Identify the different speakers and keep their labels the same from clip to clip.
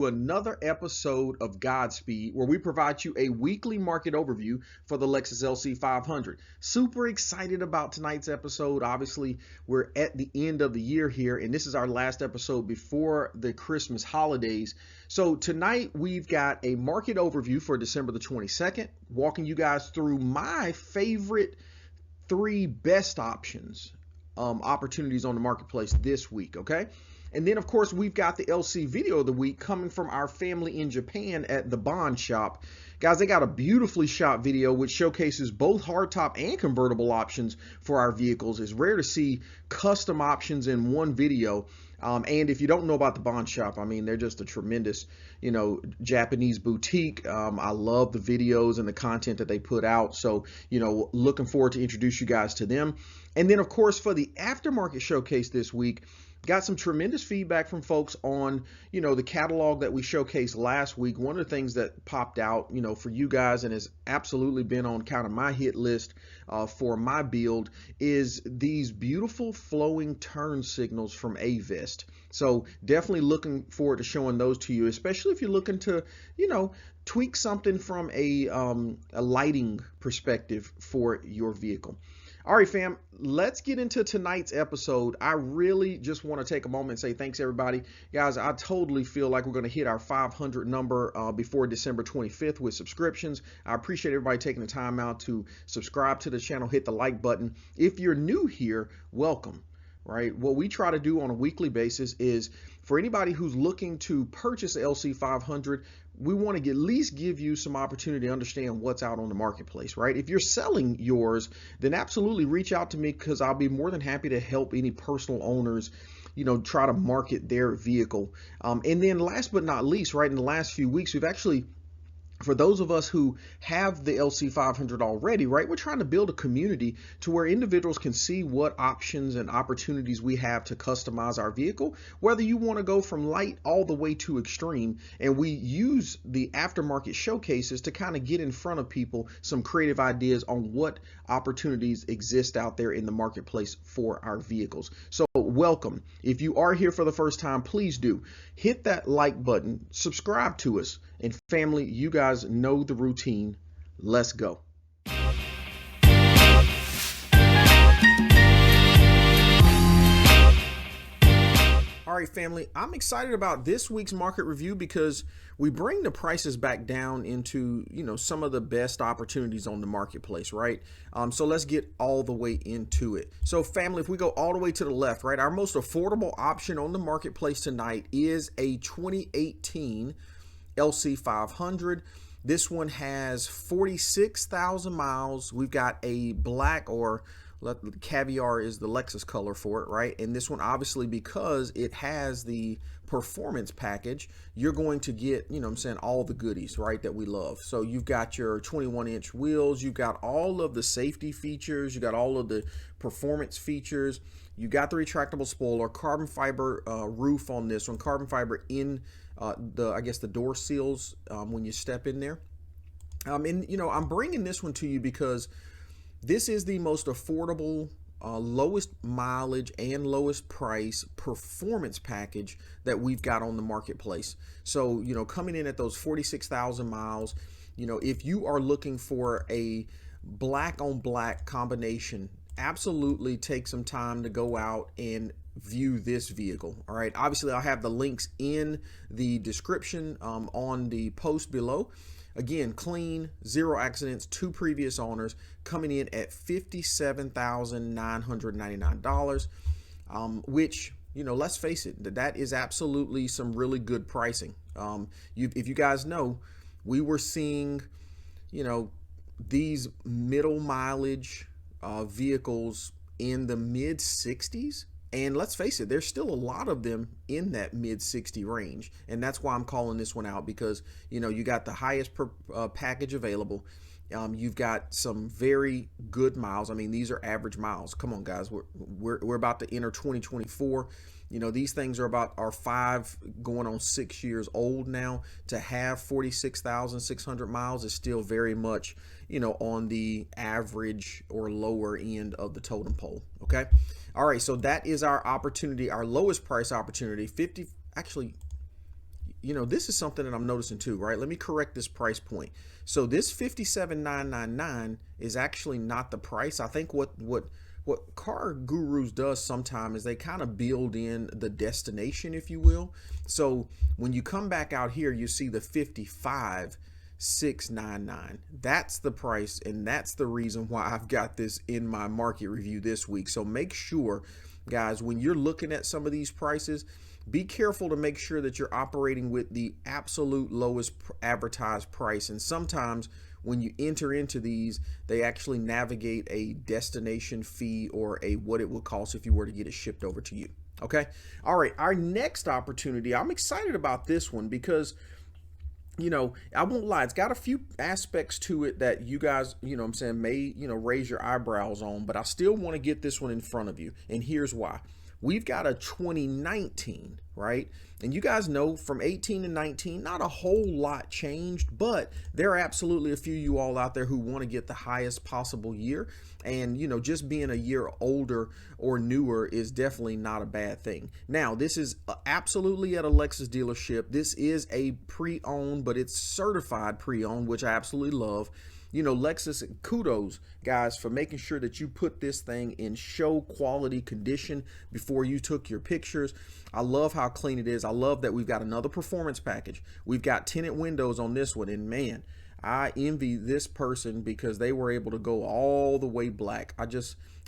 Speaker 1: Another episode of Godspeed, where we provide you a weekly market overview for the Lexus LC500. Super excited about tonight's episode. Obviously, we're at the end of the year here, and this is our last episode before the Christmas holidays. So tonight we've got a market overview for December the 22nd, walking you guys through my favorite three best opportunities on the marketplace this week, okay? And then, of course, we've got the LC video of the week coming from our family in Japan at the Bond Shop. Guys, they got a beautifully shot video which showcases both hardtop and convertible options for our vehicles. It's rare to see custom options in one video. And if you don't know about the Bond Shop, I mean, they're just a tremendous, Japanese boutique. I love the videos and the content that they put out. So, looking forward to introduce you guys to them. And then, of course, for the Aftermarket Showcase this week, got some tremendous feedback from folks on, the catalog that we showcased last week. One of the things that popped out, for you guys and has absolutely been on kind of my hit list for my build is these beautiful flowing turn signals from Avest. So definitely looking forward to showing those to you, especially if you're looking to, tweak something from a lighting perspective for your vehicle. All right, fam, let's get into tonight's episode. I really just want to take a moment and say thanks, everybody. Guys, I totally feel like we're going to hit our 500 number before December 25th with subscriptions. I appreciate everybody taking the time out to subscribe to the channel, hit the like button. If you're new here, welcome. Right? What we try to do on a weekly basis is for anybody who's looking to purchase the LC500, we want to at least give you some opportunity to understand what's out on the marketplace, right? If you're selling yours, then absolutely reach out to me because I'll be more than happy to help any personal owners, try to market their vehicle. And then last but not least, right, in the last few weeks, we've actually, for those of us who have the LC500 already, right, we're trying to build a community to where individuals can see what options and opportunities we have to customize our vehicle, whether you want to go from light all the way to extreme. And we use the aftermarket showcases to kind of get in front of people some creative ideas on what opportunities exist out there in the marketplace for our vehicles. So welcome. If you are here for the first time, please do hit that like button, subscribe to us, and family, you guys know the routine. Let's go. All right, family, I'm excited about this week's market review because we bring the prices back down into, some of the best opportunities on the marketplace, right? So let's get all the way into it. So family, if we go all the way to the left, right, our most affordable option on the marketplace tonight is a 2018 LC500. This one has 46,000 miles. We've got a black, or caviar is the Lexus color for it, right? And this one, obviously, because it has the performance package, you're going to get, all the goodies, right, that we love. So you've got your 21-inch wheels, you've got all of the safety features, you got all of the performance features, you got the retractable spoiler, carbon fiber roof on this one, carbon fiber in the door seals when you step in there. And I'm bringing this one to you because this is the most affordable, lowest mileage and lowest price performance package that we've got on the marketplace. So, coming in at those 46,000 miles, if you are looking for a black on black combination, absolutely take some time to go out and view this vehicle. All right, obviously I'll have the links in the description on the post below. Again, clean, zero accidents, 2 previous owners, coming in at $57,999, which, let's face it, that is absolutely some really good pricing. If you guys know, we were seeing, these middle mileage vehicles in the mid 60s. And let's face it, there's still a lot of them in that mid 60 range. And that's why I'm calling this one out because, you got the highest package available. You've got some very good miles. I mean, these are average miles. Come on, guys. We're about to enter 2024. These things are 5 going on 6 years old now. To have 46,600 miles is still very much, on the average or lower end of the totem pole. Okay. All right. So that is our opportunity, our lowest price opportunity. this is something that I'm noticing too, right? Let me correct this price point. So this $57,999 is actually not the price. I think what Car Gurus does sometime is they kind of build in the destination, if you will. So when you come back out here, you see the 55,699. That's the price, and that's the reason why I've got this in my market review this week. So make sure, guys, when you're looking at some of these prices, be careful to make sure that you're operating with the absolute lowest advertised price. And sometimes when you enter into these, they actually navigate a destination fee or a what it would cost if you were to get it shipped over to you. Okay. All right. Our next opportunity, I'm excited about this one because, I won't lie, it's got a few aspects to it that you guys, may, raise your eyebrows on, but I still want to get this one in front of you. And here's why. We've got a 2019, right? And you guys know from 18 to 19, not a whole lot changed, but there are absolutely a few you all out there who want to get the highest possible year. And, just being a year older or newer is definitely not a bad thing. Now, this is absolutely at a Lexus dealership. This is a pre-owned, but it's certified pre-owned, which I absolutely love. Lexus, kudos, guys, for making sure that you put this thing in show quality condition before you took your pictures. I love how clean it is. I love that we've got another performance package. We've got tinted windows on this one, and man, I envy this person because they were able to go all the way black. I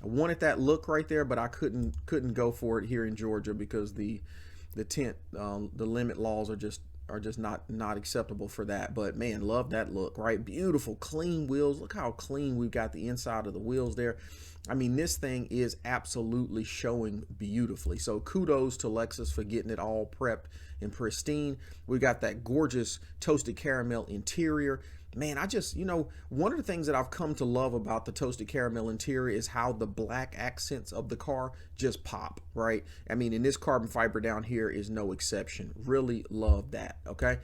Speaker 1: wanted that look right there, but I couldn't go for it here in Georgia because the tint, the limit laws are just not acceptable for that. But man, love that look, right? Beautiful clean wheels. Look how clean we've got the inside of the wheels there. I mean, this thing is absolutely showing beautifully. So kudos to Lexus for getting it all prepped and pristine. We got that gorgeous toasted caramel interior. Man, one of the things that I've come to love about the toasted caramel interior is how the black accents of the car just pop, right? I mean, and this carbon fiber down here is no exception. Really love that, okay?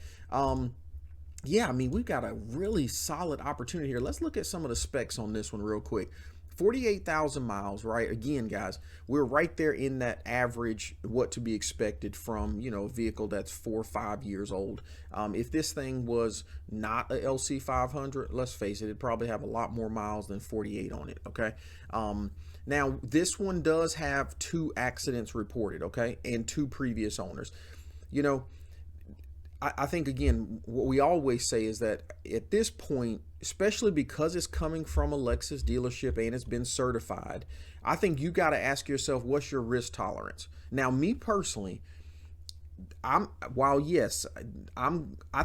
Speaker 1: Yeah, I mean, we've got a really solid opportunity here. Let's look at some of the specs on this one real quick. 48,000 miles, right? Again, guys, we're right there in that average, what to be expected from, a vehicle that's 4 or 5 years old. If this thing was not a LC500, let's face it, it'd probably have a lot more miles than 48 on it, okay? Now, this one does have 2 accidents reported, okay, and 2 previous owners. I think, again, what we always say is that at this point, especially because it's coming from a Lexus dealership and it's been certified, I think you got to ask yourself, what's your risk tolerance? Now, me personally, I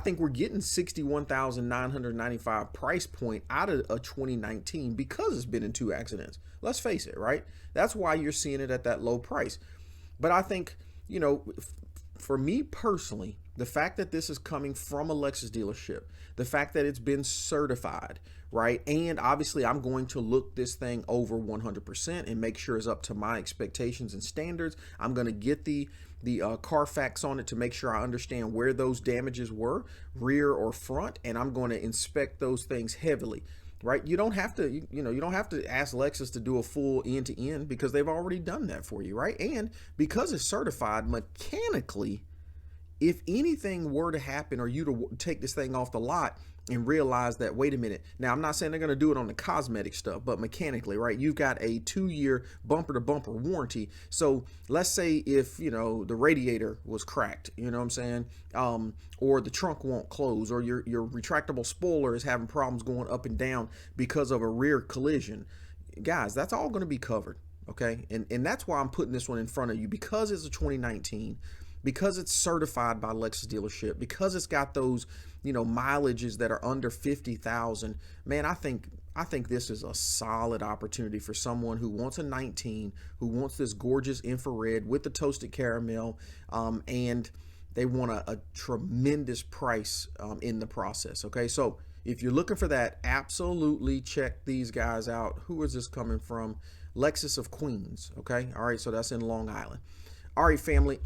Speaker 1: think we're getting 61,995 price point out of a 2019 because it's been in 2 accidents. Let's face it, right? That's why you're seeing it at that low price. But I think, for me personally, the fact that this is coming from a Lexus dealership, the fact that it's been certified, right? And obviously I'm going to look this thing over 100% and make sure it's up to my expectations and standards. I'm going to get the Carfax on it to make sure I understand where those damages were, rear or front, and I'm going to inspect those things heavily. Right? You don't have to, you don't have to ask Lexus to do a full end to end because they've already done that for you, right? And because it's certified mechanically, if anything were to happen or you to take this thing off the lot and realize that, wait a minute, now I'm not saying they're going to do it on the cosmetic stuff, but mechanically, right? You've got a 2-year bumper to bumper warranty. So let's say if, the radiator was cracked, you know what I'm saying? Or the trunk won't close, or your retractable spoiler is having problems going up and down because of a rear collision. Guys, that's all going to be covered. Okay. And that's why I'm putting this one in front of you, because it's a 2019, because it's certified by Lexus dealership, because it's got those, mileages that are under 50,000. Man, I think this is a solid opportunity for someone who wants a 19, who wants this gorgeous infrared with the toasted caramel, and they want a tremendous price in the process. Okay, so if you're looking for that, absolutely check these guys out. Who is this coming from? Lexus of Queens. Okay, all right, so that's in Long Island. All right, family.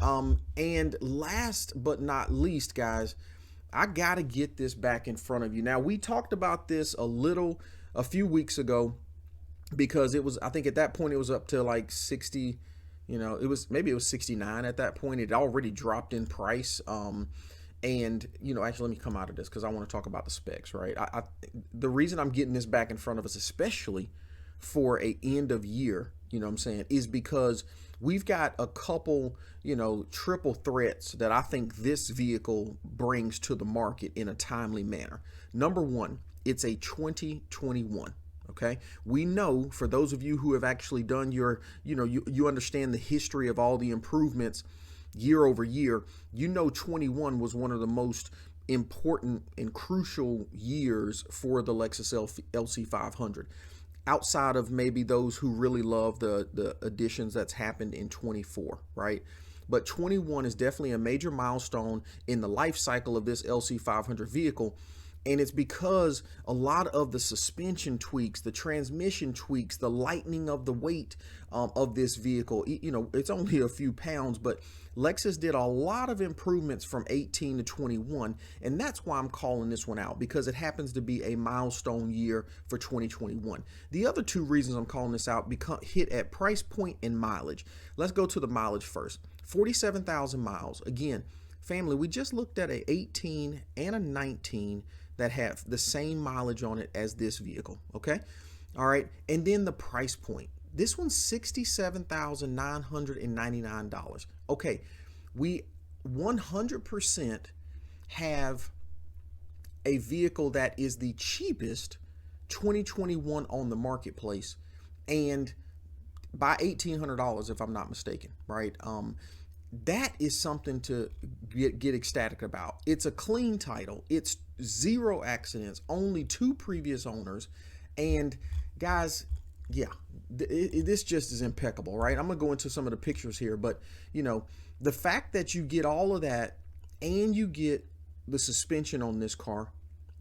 Speaker 1: And last but not least, guys, I got to get this back in front of you. Now, we talked about this a few weeks ago because it was, I think at that point it was up to like 60, maybe it was 69 at that point. It already dropped in price. And, actually, let me come out of this because I want to talk about the specs, right? The reason I'm getting this back in front of us, especially for a end of year, what I'm saying, is because we've got a couple, triple threats that I think this vehicle brings to the market in a timely manner. Number one, it's a 2021. Okay, we know, for those of you who have actually done your, you understand the history of all the improvements year over year. 21 was one of the most important and crucial years for the Lexus LC500, outside of maybe those who really love the additions that's happened in 24, right? But 21 is definitely a major milestone in the life cycle of this LC500 vehicle. And it's because a lot of the suspension tweaks, the transmission tweaks, the lightening of the weight of this vehicle, it's only a few pounds, but Lexus did a lot of improvements from 18 to 21. And that's why I'm calling this one out, because it happens to be a milestone year for 2021. The other two reasons I'm calling this out hit at price point and mileage. Let's go to the mileage first. 47,000 miles. Again, family, we just looked at a 18 and a 19 that have the same mileage on it as this vehicle, okay? All right, and then the price point. This one's $67,999. Okay, we 100% have a vehicle that is the cheapest 2021 on the marketplace, and by $1,800 if I'm not mistaken, right? That is something to get ecstatic about. It's a clean title. It's 0 accidents, only 2 previous owners. And guys, yeah, this just is impeccable, right? I'm going to go into some of the pictures here, but the fact that you get all of that and you get the suspension on this car,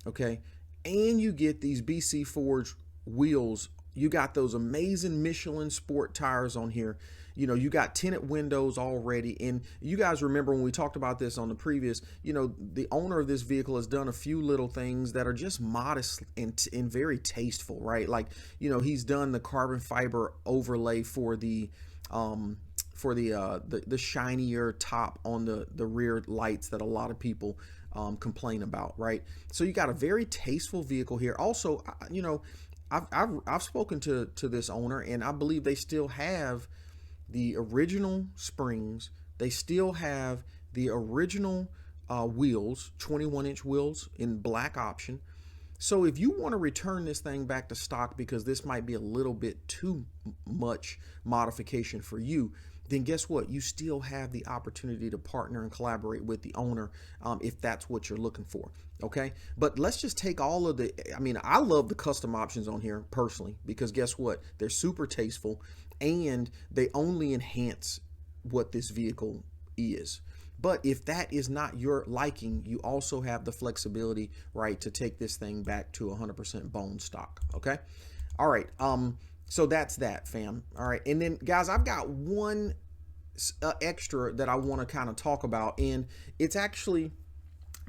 Speaker 1: okay, and you get these BC Forge wheels, you got those amazing Michelin sport tires on here. You got tinted windows already. And you guys remember when we talked about this on the previous, the owner of this vehicle has done a few little things that are just modest and very tasteful, right? Like, he's done the carbon fiber overlay for the shinier top on the rear lights that a lot of people complain about, right? So you got a very tasteful vehicle here. Also, I've spoken to this owner, and I believe they still have the original springs. They still have the original wheels, 21-inch wheels in black option. So if you want to return this thing back to stock because this might be a little bit too much modification for you, then guess what? You still have the opportunity to partner and collaborate with the owner if that's what you're looking for, okay? But let's just take all of I love the custom options on here personally, because guess what? They're super tasteful and they only enhance what this vehicle is. But if that is not your liking, you also have the flexibility, right, to take this thing back to 100% bone stock, okay? All right, so that's that, fam. All right, and then, guys, I've got one extra that I want to kind of talk about, and it's actually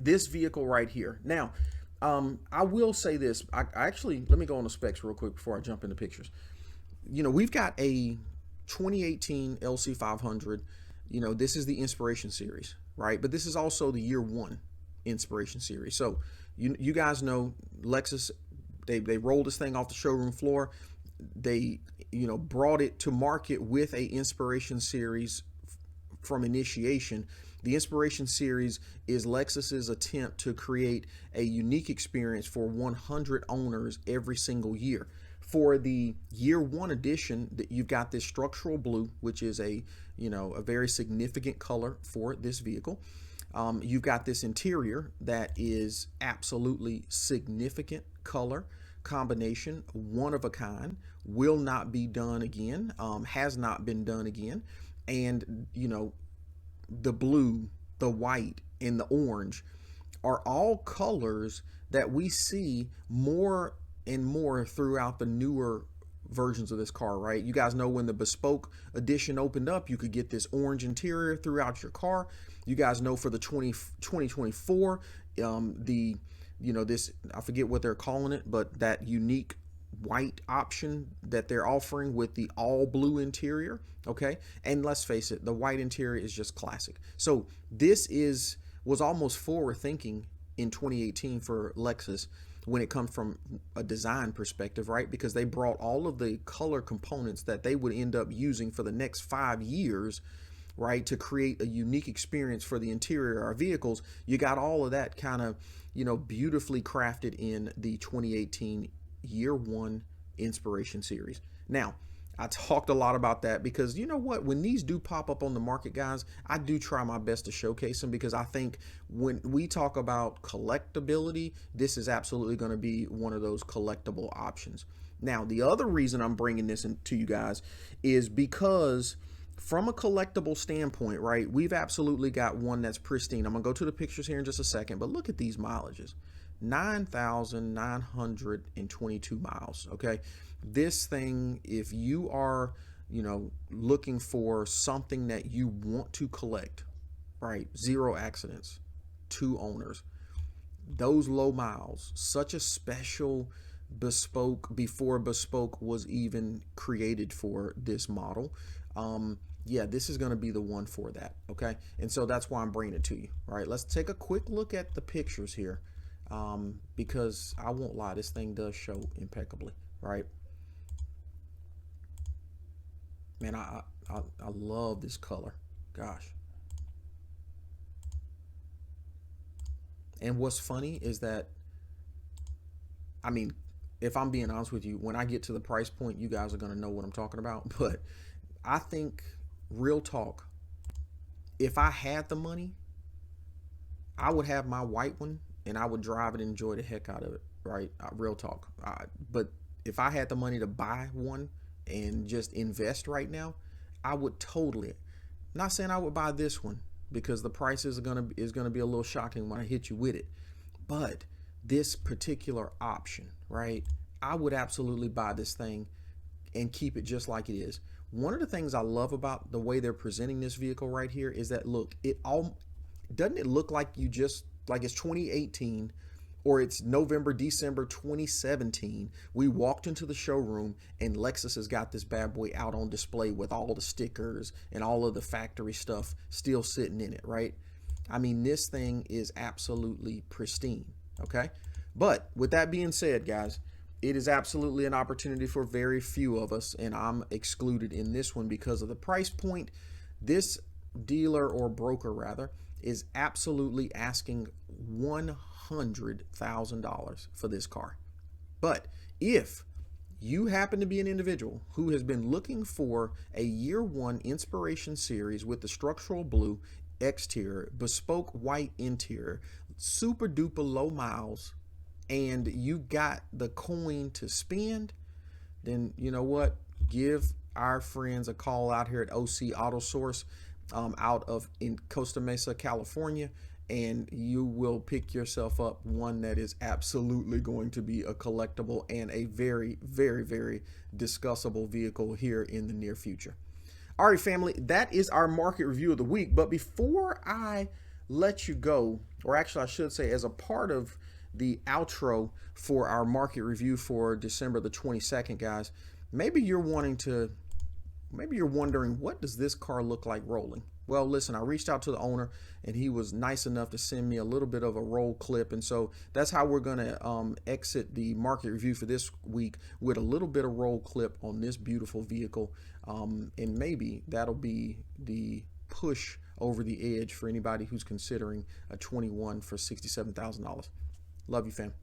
Speaker 1: this vehicle right here. Now, I will say this. I actually, let me go on the specs real quick before I jump into pictures. We've got a 2018 LC500. This is the Inspiration Series, right? But this is also the year 1 Inspiration Series. So you guys know Lexus, they rolled this thing off the showroom floor. They, brought it to market with a Inspiration Series from initiation. The Inspiration Series is Lexus's attempt to create a unique experience for 100 owners every single year. For the year 1 edition, that you've got this structural blue, which is a very significant color for this vehicle. You've got this interior that is absolutely significant color combination, one of a kind, will not be done again, has not been done again. And the blue, the white, and the orange are all colors that we see more and more throughout the newer versions of this car, right? You guys know when the bespoke edition opened up, you could get this orange interior throughout your car. You guys know for the 2024, this, I forget what they're calling it, but that unique white option that they're offering with the all blue interior, okay? And let's face it, the white interior is just classic. So this is was almost forward thinking in 2018 for Lexus when it comes from a design perspective, right? Because they brought all of the color components that they would end up using for the next 5 years, right, to create a unique experience for the interior of our vehicles. You got all of that kind of, beautifully crafted in the 2018 year one inspiration series. Now, I talked a lot about that because you know what? When these do pop up on the market, guys, I do try my best to showcase them because I think when we talk about collectability, this is absolutely going to be one of those collectible options. Now, the other reason I'm bringing this to you guys is because from a collectible standpoint, right, we've absolutely got one that's pristine. I'm going to go to the pictures here in just a second, but look at these mileages. 9,922 miles, okay? This thing, if you are, looking for something that you want to collect, right? 0 accidents, 2 owners, those low miles, such a special bespoke before bespoke was even created for this model. Yeah, this is going to be the one for that, okay? And so that's why I'm bringing it to you, right? Let's take a quick look at the pictures here, because I won't lie, this thing does show impeccably, right? Man, I love this color, gosh. And what's funny is that, I mean, if I'm being honest with you, when I get to the price point, you guys are going to know what I'm talking about. But I think, real talk, if I had the money, I would have my white one and I would drive and enjoy the heck out of it, right? Real talk. But if I had the money to buy one and just invest right now, I would totally. I'm not saying I would buy this one because the price is gonna be a little shocking when I hit you with it. But this particular option, right? I would absolutely buy this thing and keep it just like it is. One of the things I love about the way they're presenting this vehicle right here is that, look, doesn't it look like it's 2018 or it's November, December 2017. We walked into the showroom and Lexus has got this bad boy out on display with all the stickers and all of the factory stuff still sitting in it, right? I mean, this thing is absolutely pristine, okay? But with that being said, guys, it is absolutely an opportunity for very few of us, and I'm excluded in this one because of the price point. This dealer, or broker rather, is absolutely asking $100,000 for this car. But if you happen to be an individual who has been looking for a year one inspiration series with the structural blue exterior, bespoke white interior, super duper low miles, and you got the coin to spend, then you know what? Give our friends a call out here at OC Auto Source out in Costa Mesa, California, and you will pick yourself up one that is absolutely going to be a collectible and a very, very, very discussable vehicle here in the near future. All right, family, that is our market review of the week. But before I let you go, or actually I should say as a part of the outro for our market review for December the 22nd, guys, maybe you're wondering, what does this car look like rolling? Well, listen, I reached out to the owner and he was nice enough to send me a little bit of a roll clip. And so that's how we're going to exit the market review for this week, with a little bit of roll clip on this beautiful vehicle. And maybe that'll be the push over the edge for anybody who's considering a 21 for $67,000. Love you, fam.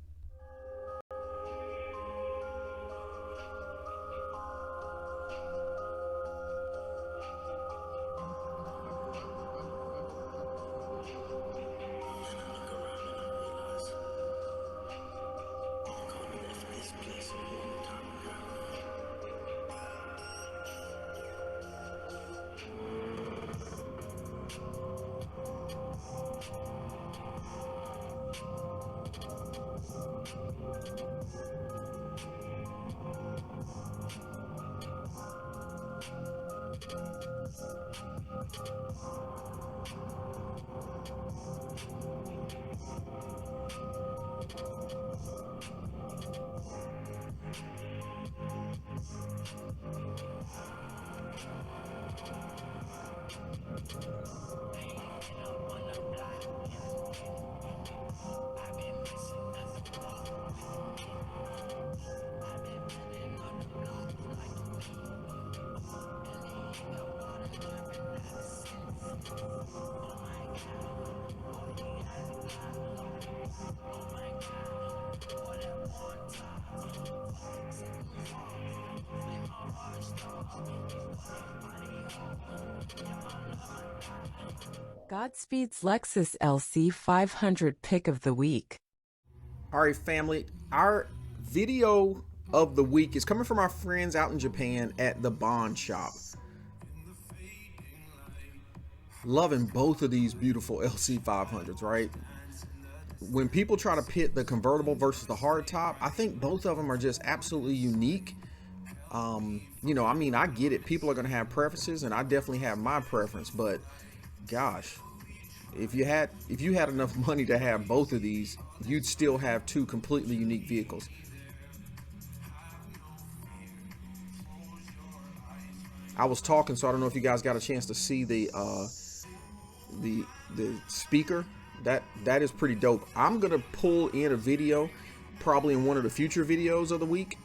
Speaker 2: GodSpeed's Lexus LC500 pick of the week.
Speaker 1: All right, family, our video of the week is coming from our friends out in Japan at the Bond Shop. Loving both of these beautiful LC500s, right? When people try to pit the convertible versus the hardtop, I think both of them are just absolutely unique. You know, I mean, I get it. People are going to have preferences, and I definitely have my preference. But gosh, if you had enough money to have both of these, you'd still have two completely unique vehicles. I was talking, so I don't know if you guys got a chance to see the speaker. That is pretty dope. I'm gonna pull in a video, probably in one of the future videos of the week,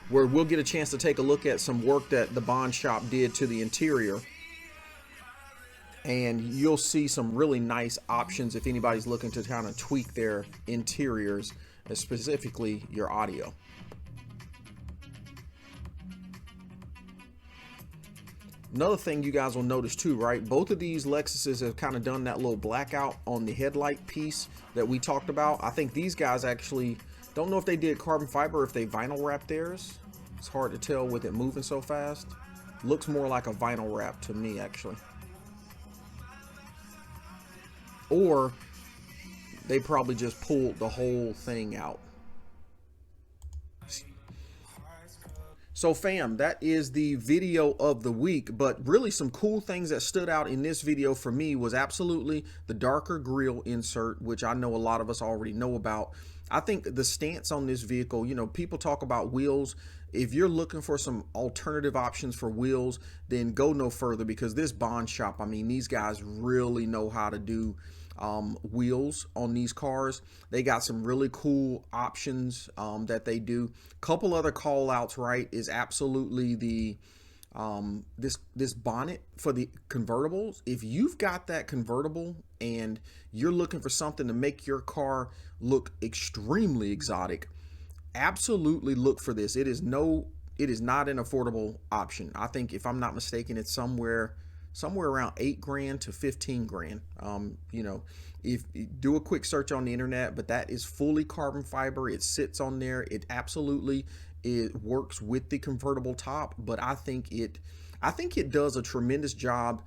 Speaker 1: where we'll get a chance to take a look at some work that the Bond Shop did to the interior, and you'll see some really nice options if anybody's looking to kind of tweak their interiors, specifically your audio. Another thing you guys will notice too, right? Both of these Lexuses have kind of done that little blackout on the headlight piece that we talked about. I think these guys actually, don't know if they did carbon fiber or if they vinyl wrapped theirs. It's hard to tell with it moving so fast. Looks more like a vinyl wrap to me, actually. Or they probably just pulled the whole thing out. So fam, that is the video of the week, but really some cool things that stood out in this video for me was absolutely the darker grille insert, which I know a lot of us already know about. I think the stance on this vehicle, you know, people talk about wheels. If you're looking for some alternative options for wheels, then go no further, because this Bond Shop, I mean, these guys really know how to do wheels on these cars. They got some really cool options that they do. Couple other call outs, right, is absolutely the this bonnet for the convertibles. If you've got that convertible and you're looking for something to make your car look extremely exotic, absolutely look for this. It is not an affordable option. I think, if I'm not mistaken, it's somewhere around $8 grand to $15 grand. You know, if you do a quick search on the internet, but that is fully carbon fiber. It sits on there. It absolutely, it works with the convertible top, but I think it does a tremendous job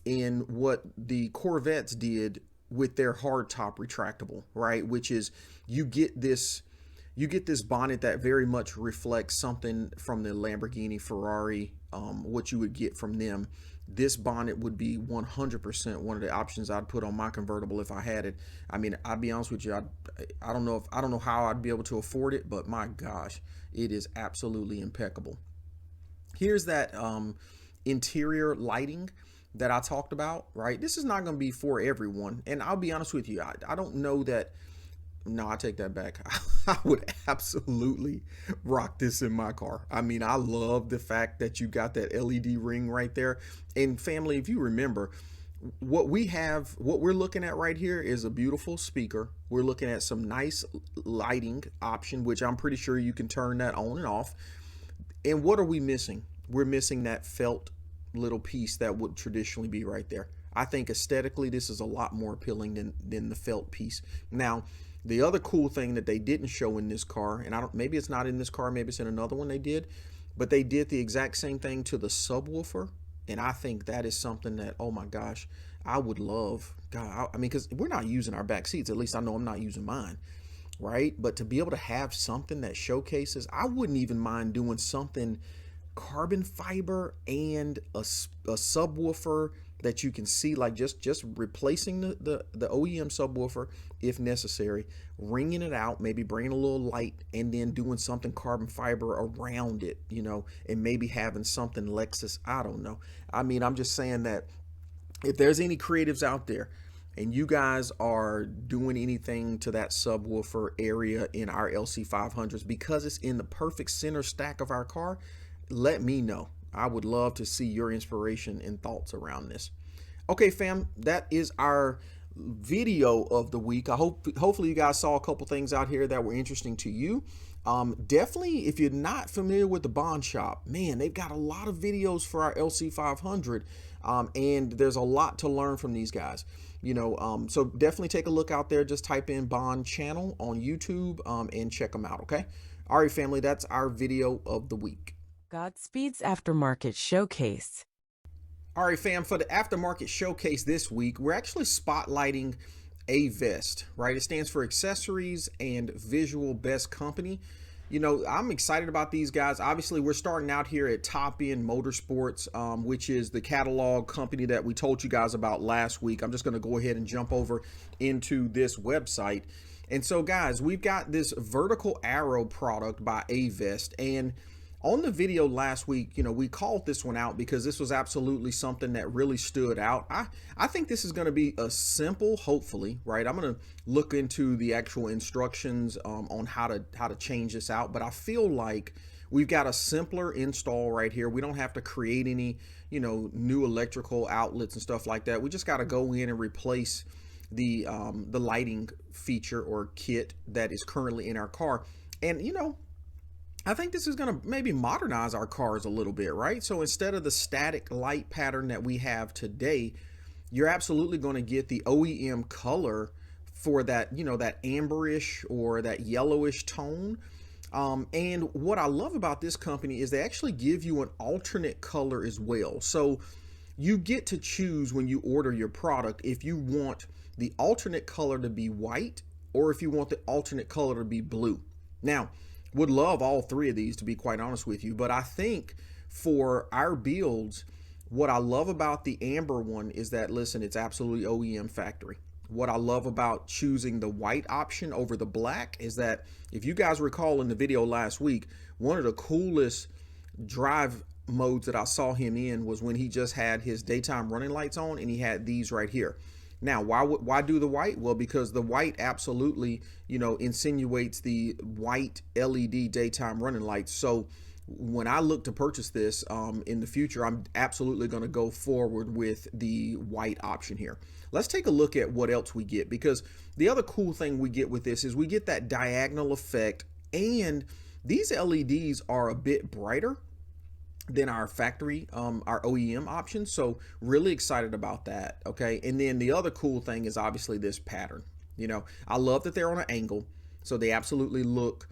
Speaker 1: in what the Corvettes did with their hardtop retractable, right? Which is you get this bonnet that very much reflects something from the Lamborghini, Ferrari, what you would get from them. This bonnet would be 100% one of the options I'd put on my convertible if I had it. I mean, I'll be honest with you, I don't know how I'd be able to afford it, but my gosh, it is absolutely impeccable. Here's that interior lighting that I talked about, right? This is not going to be for everyone, and I'll be honest with you, I don't know that. No, I take that back. I would absolutely rock this in my car. I mean, I love the fact that you got that LED ring right there. And family, if you remember, what we're looking at right here is a beautiful speaker. We're looking at some nice lighting option, which I'm pretty sure you can turn that on and off. And what are we missing? We're missing that felt little piece that would traditionally be right there. I think aesthetically, this is a lot more appealing than the felt piece. Now, the other cool thing that they didn't show in this car, and maybe it's not in this car, maybe it's in another one they did, but they did the exact same thing to the subwoofer, and I think that is something that, oh my gosh, I would love. God, I mean, because we're not using our back seats, at least I know I'm not using mine, right? But to be able to have something that showcases, I wouldn't even mind doing something carbon fiber and a subwoofer that you can see, like just replacing the OEM subwoofer if necessary, ringing it out, maybe bringing a little light, and then doing something carbon fiber around it, you know, and maybe having something Lexus. I don't know. I mean, I'm just saying that if there's any creatives out there and you guys are doing anything to that subwoofer area in our LC500s, because it's in the perfect center stack of our car, let me know. I would love to see your inspiration and thoughts around this. Okay, fam, that is our video of the week. Hopefully you guys saw a couple things out here that were interesting to you. Definitely, if you're not familiar with the Bond Shop, man, they've got a lot of videos for our LC500, and there's a lot to learn from these guys. So definitely take a look out there. Just type in Bond Channel on YouTube and check them out. Okay. All right, family, that's our video of the week.
Speaker 2: GodSpeed's Aftermarket Showcase.
Speaker 1: All right, fam, for the Aftermarket Showcase this week, we're actually spotlighting AVest, right? It stands for Accessories and Visual Best Company. I'm excited about these guys. Obviously, we're starting out here at Top End Motorsports, which is the catalog company that we told you guys about last week. I'm just going to go ahead and jump over into this website. And so, guys, we've got this vertical arrow product by AVest. And on the video last week, we called this one out because this was absolutely something that really stood out. I think this is going to be a simple, hopefully, right? I'm going to look into the actual instructions on how to change this out, but I feel like we've got a simpler install right here. We don't have to create any, new electrical outlets and stuff like that. We just got to go in and replace the lighting feature or kit that is currently in our car. And I think this is going to maybe modernize our cars a little bit, right? So instead of the static light pattern that we have today, you're absolutely going to get the OEM color for that, that amberish or that yellowish tone. And what I love about this company is they actually give you an alternate color as well. So you get to choose when you order your product if you want the alternate color to be white or if you want the alternate color to be blue. Now, would love all three of these, to be quite honest with you, but I think for our builds, what I love about the amber one is that, listen, it's absolutely OEM factory. What I love about choosing the white option over the black is that, if you guys recall in the video last week, one of the coolest drive modes that I saw him in was when he just had his daytime running lights on and he had these right here. Now, why do the white? Well, because the white absolutely, insinuates the white LED daytime running lights. So when I look to purchase this in the future, I'm absolutely going to go forward with the white option here. Let's take a look at what else we get, because the other cool thing we get with this is we get that diagonal effect, and these LEDs are a bit brighter than our factory, our OEM options. So really excited about that. Okay. And then the other cool thing is obviously this pattern. I love that they're on an angle, so they absolutely look,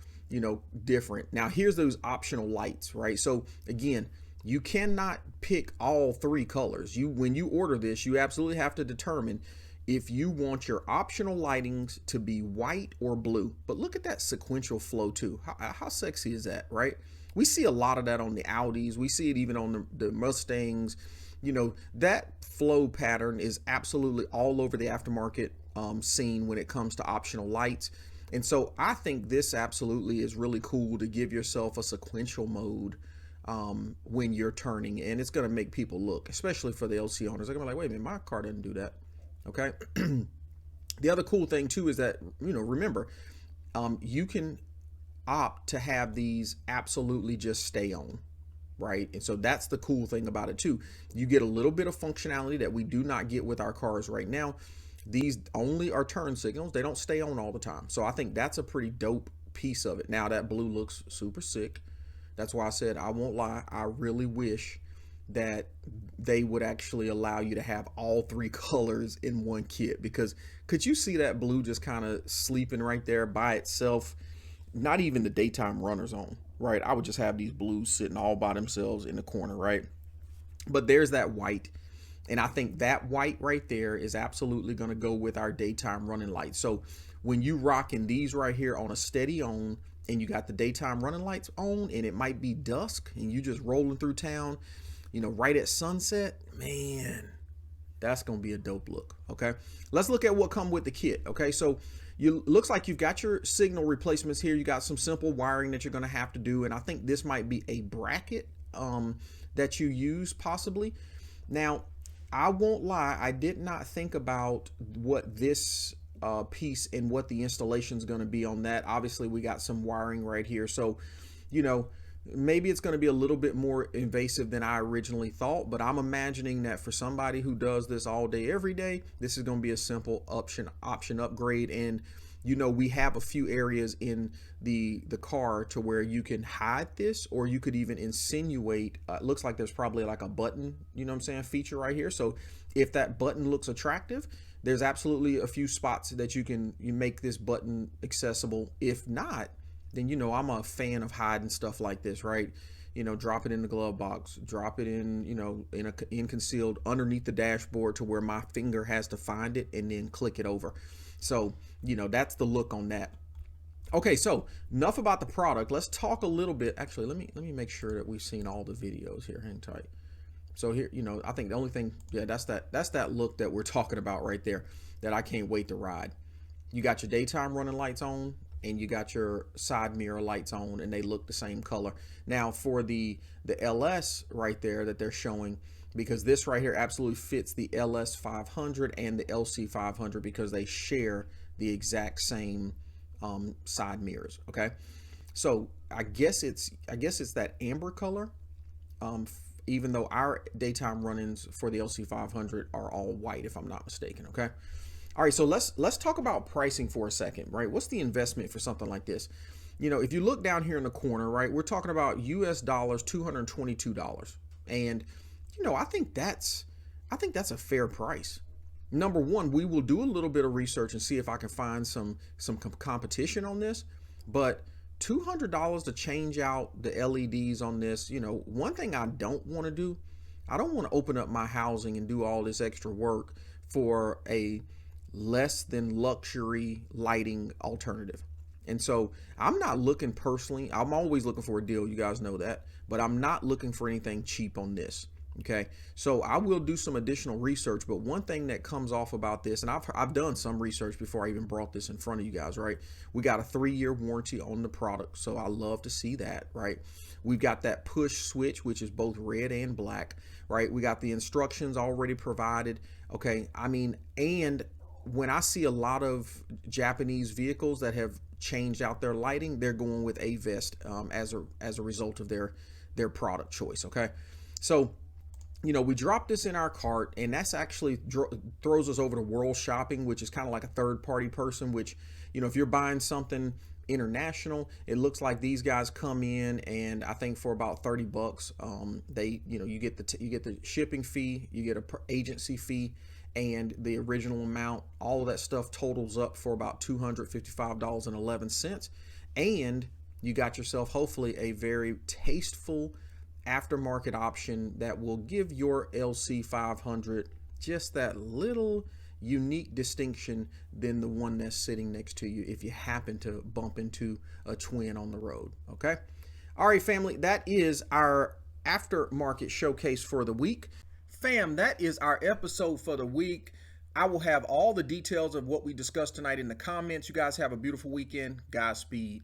Speaker 1: different. Now here's those optional lights, right? So again, you cannot pick all three colors. When you order this, you absolutely have to determine if you want your optional lightings to be white or blue. But look at that sequential flow too. How sexy is that, right? We see a lot of that on the Audis. We see it even on the Mustangs. That flow pattern is absolutely all over the aftermarket scene when it comes to optional lights. And so I think this absolutely is really cool to give yourself a sequential mode when you're turning. And it's going to make people look, especially for the LC owners. They're going to be like, wait a minute, my car doesn't do that. Okay. The other cool thing too is that, remember, you can opt to have these absolutely just stay on, right? And so that's the cool thing about it too. You get a little bit of functionality that we do not get with our cars right now. These only are turn signals. They don't stay on all the time. So I think that's a pretty dope piece of it. Now that blue looks super sick. That's why I said, I won't lie, I really wish that they would actually allow you to have all three colors in one kit, because could you see that blue just kind of sleeping right there by itself? Not even the daytime runners on, right? I would just have these blues sitting all by themselves in the corner, right? But there's that white, and I think that white right there is absolutely going to go with our daytime running lights. So when you rocking these right here on a steady on, and you got the daytime running lights on, and it might be dusk and you just rolling through town, right at sunset, man, that's going to be a dope look. Okay, let's look at what come with the kit. Okay, so looks like you've got your signal replacements here. You got some simple wiring that you're going to have to do, and I think this might be a bracket that you use possibly. Now, I won't lie, I did not think about what this piece and what the installation is going to be on that. Obviously, we got some wiring right here, so maybe it's going to be a little bit more invasive than I originally thought, but I'm imagining that for somebody who does this all day, every day, this is going to be a simple option upgrade. And you know, we have a few areas in the car to where you can hide this, or you could even insinuate, it looks like there's probably like a button, you know what I'm saying, feature right here. So if that button looks attractive, there's absolutely a few spots that you make this button accessible. If not, then, you know, I'm a fan of hiding stuff like this, right? You know, drop it in the glove box, drop it in, you know, in concealed underneath the dashboard to where my finger has to find it, and then click it over. So, you know, that's the look on that. Okay, so enough about the product. Let's talk a little bit. Actually, let me make sure that we've seen all the videos here. Hang tight. So here, you know, I think the only thing, yeah, that's that look that we're talking about right there that I can't wait to ride. You got your daytime running lights on, and you got your side mirror lights on, and they look the same color. Now for the LS right there that they're showing, because this right here absolutely fits the LS500 and the LC500 because they share the exact same side mirrors. Okay, so I guess it's that amber color, even though our daytime run-ins for the LC500 are all white, if I'm not mistaken. Okay. All right, so let's talk about pricing for a second, right? What's the investment for something like this? You know, if you look down here in the corner, right, we're talking about US dollars, $222. And, you know, I think that's a fair price. Number one, we will do a little bit of research and see if I can find some competition on this, but $200 to change out the LEDs on this. You know, one thing I don't want to do, I don't want to open up my housing and do all this extra work for a less than luxury lighting alternative. And so I'm not looking personally, I'm always looking for a deal, you guys know that, but I'm not looking for anything cheap on this. Okay, so I will do some additional research, but one thing that comes off about this, and I've done some research before I even brought this in front of you guys, right? We got a 3-year warranty on the product, so I love to see that, right? We've got that push switch, which is both red and black, right? We got the instructions already provided. Okay, I mean, and when I see a lot of Japanese vehicles that have changed out their lighting, they're going with A-Vest as a result of their product choice. Okay, so, you know, we dropped this in our cart, and that's actually throws us over to World Shopping, which is kind of like a third-party person, which, you know, if you're buying something international, it looks like these guys come in, and I think for about $30, they, you know, you get the shipping fee, you get a agency fee, and the original amount, all of that stuff totals up for about $255.11, and you got yourself hopefully a very tasteful aftermarket option that will give your LC500 just that little unique distinction than the one that's sitting next to you if you happen to bump into a twin on the road. Okay, all right, family, that is our aftermarket showcase for the week. Fam, that is our episode for the week. I will have all the details of what we discussed tonight in the comments. You guys have a beautiful weekend. Godspeed.